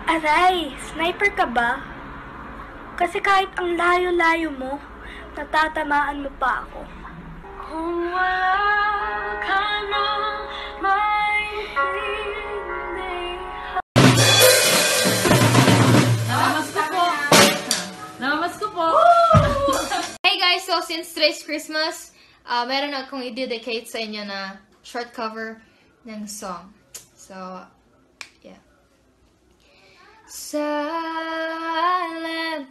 Aray, sniper ka ba? Kasi kahit ang layo-layo mo, natatamaan mo pa ako. Kung wala ka na Namamas ko po. Hey guys, so since today's Christmas, meron akong i-dedicate sa inyo na short cover ng song. So, yeah. Silent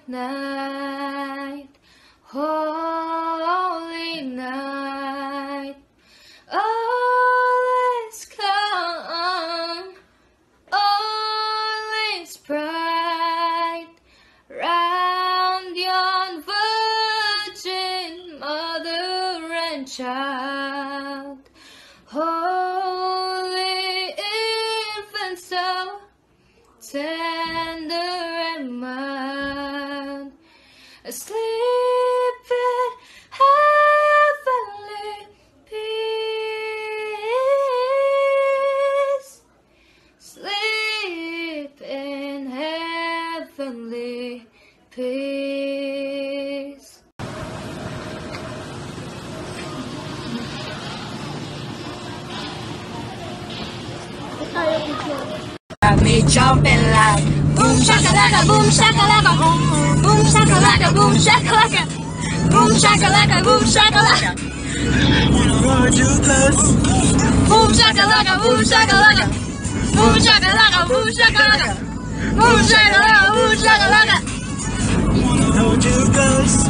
night, holy night, all is calm, all is bright, round yon virgin mother and child, holy infant so tender and mild, asleep in heavenly peace, sleep in heavenly peace. Got me jumping like boom shakalaka, boom shakalaka, boom shakalaka, boom shakalaka, boom shakalaka, boom shakalaka. Hold you close. Boom shakalaka, boom shakalaka, boom shakalaka, boom shakalaka, boom shakalaka, boom shakalaka. Hold you close.